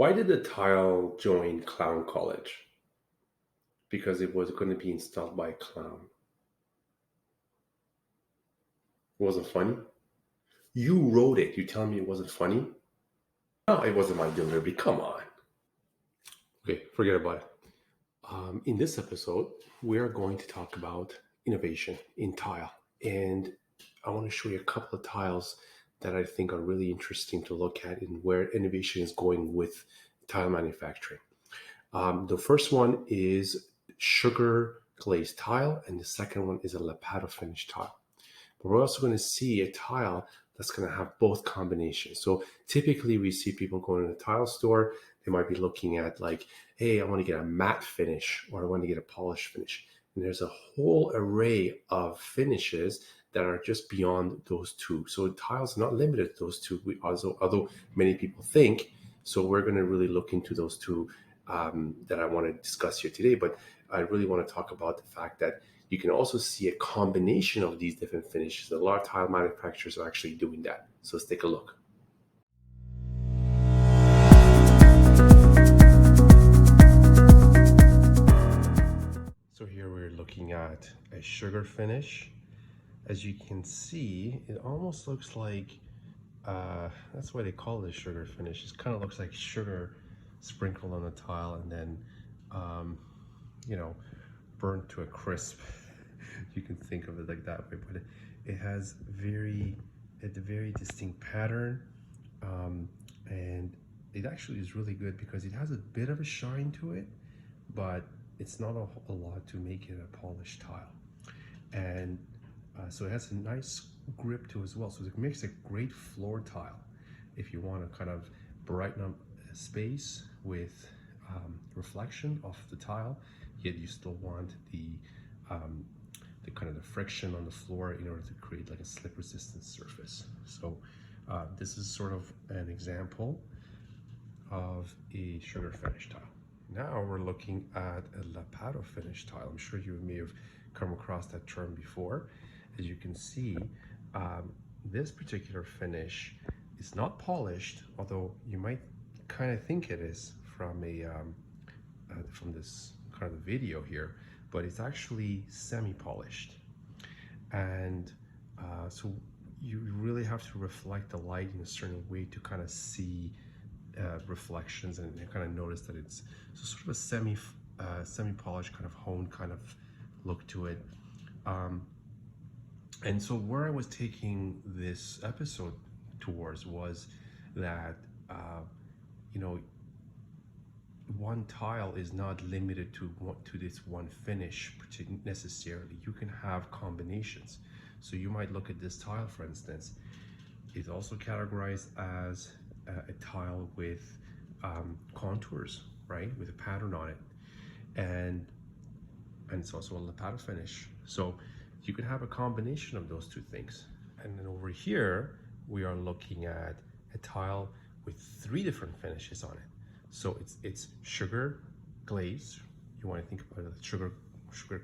Why did the tile join Clown College? Because it was going to be installed by a clown. It wasn't funny? You wrote it. You telling me it wasn't funny? No, it wasn't my delivery. Come on. Okay, forget about it. In this episode, we are going to talk about innovation in tile. And I want to show you a couple of tiles that I think are really interesting to look at and where innovation is going with tile manufacturing. The first one is sugar glazed tile, and the second one is a Lepato finish tile. But we're also going to see a tile that's going to have both combinations. So typically we see people going to the tile store, they might be looking at like, hey, I want to get a matte finish or I want to get a polished finish. And there's a whole array of finishes that are just beyond those two. So tiles are not limited to those two, although many people think. So we're going to really look into those two that I want to discuss here today. But I really want to talk about the fact that you can also see a combination of these different finishes. A lot of tile manufacturers are actually doing that. So let's take a look. So here we're looking at a sugar finish. As you can see, it almost looks like, that's why they call it a sugar finish. It kind of looks like sugar sprinkled on the tile and then, burnt to a crisp. You can think of it like that way, but it has a very distinct pattern, and it actually is really good because it has a bit of a shine to it, but it's not a lot to make it a polished tile. And so it has a nice grip to it as well. So it makes a great floor tile if you want to kind of brighten up a space with reflection of the tile, yet you still want the kind of the friction on the floor in order to create like a slip resistant surface. So this is sort of an example of a sugar finish tile. Now we're looking at a Lepato finish tile. I'm sure you may have come across that term before. As you can see, this particular finish is not polished, although you might kind of think it is from from this kind of video here, but it's actually semi-polished. And so you really have to reflect the light in a certain way to kind of see reflections and kind of notice that it's sort of a semi-polished kind of honed kind of look to it. And so where I was taking this episode towards was that, one tile is not limited to this one finish necessarily. You can have combinations. So you might look at this tile, for instance. It's also categorized as a tile with contours, right, with a pattern on it, and it's also a Lepato finish. So you can have a combination of those two things. And then over here we are looking at a tile with 3 different finishes on it. So it's sugar glazed. You want to think about it as sugar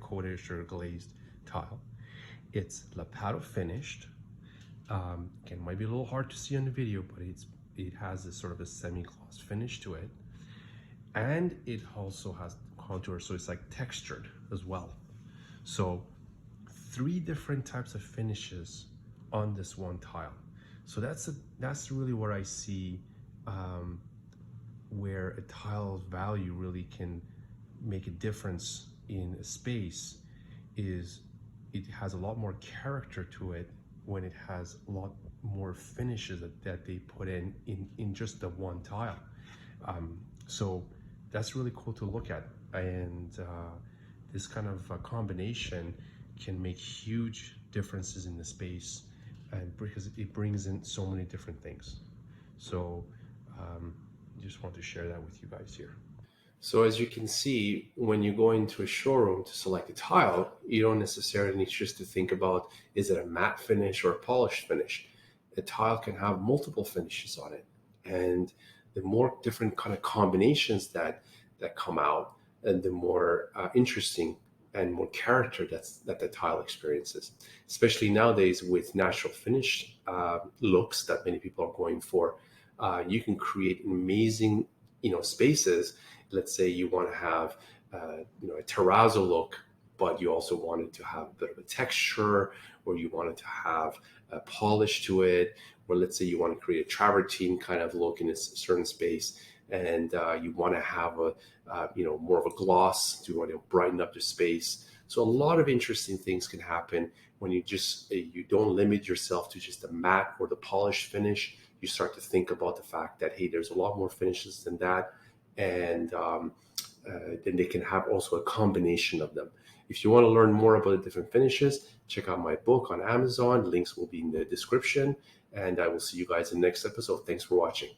coated, sugar glazed tile. It's Lepato finished. Again, might be a little hard to see on the video, but it has a sort of a semi-gloss finish to it, and it also has contour, so it's like textured as well. So 3 different types of finishes on this one tile. So that's really where I see where a tile's value really can make a difference in a space. Is it has a lot more character to it when it has a lot more finishes that they put in just the one tile. So that's really cool to look at, and this kind of combination can make huge differences in the space, and because it brings in so many different things. So just want to share that with you guys here. So as you can see, when you go into a showroom to select a tile, you don't necessarily need just to think about, is it a matte finish or a polished finish? A tile can have multiple finishes on it. And the more different kind of combinations that come out, and the more interesting and more character that the tile experiences. Especially nowadays with natural finish looks that many people are going for, you can create amazing spaces. Let's say you want to have a terrazzo look, but you also wanted to have a bit of a texture, or you wanted to have a polish to it, or let's say you want to create a travertine kind of look in a certain space, and you want to have a more of a gloss to want to brighten up the space. So a lot of interesting things can happen when you don't limit yourself to just the matte or the polished finish. You start to think about the fact that, hey, there's a lot more finishes than that, and then they can have also a combination of them. If you want to learn more about the different finishes, check out my book on Amazon. Links will be in the description, and I will see you guys in the next episode. Thanks for watching.